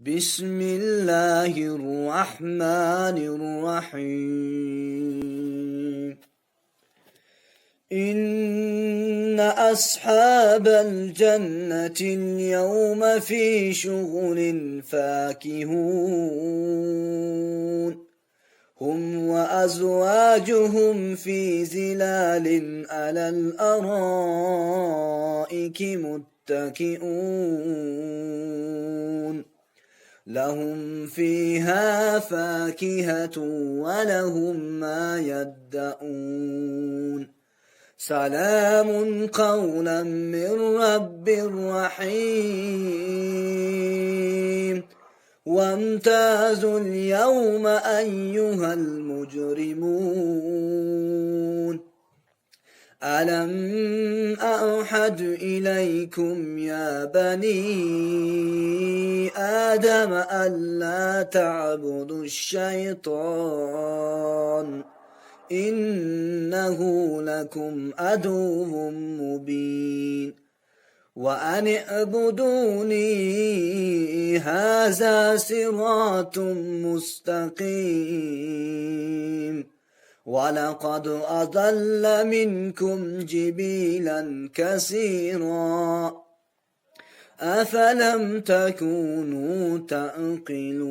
بسم الله الرحمن الرحيم إن أصحاب الجنة اليوم في شغل فاكهون هم وأزواجهم في ظلال على الأرائك متكئون لهم فيها فاكهة ولهم ما يدعون سلام قولا من رب رحيم وامتازوا اليوم أيها المجرمون ألم أعهد إليكم يا بني آدم ألا تعبدوا الشيطان إنه لكم عدو مبين وأن اعبدوني هذا صراط مستقيم ولقد أضل منكم جبيلا كثيرا أفلم تكونوا تعقلون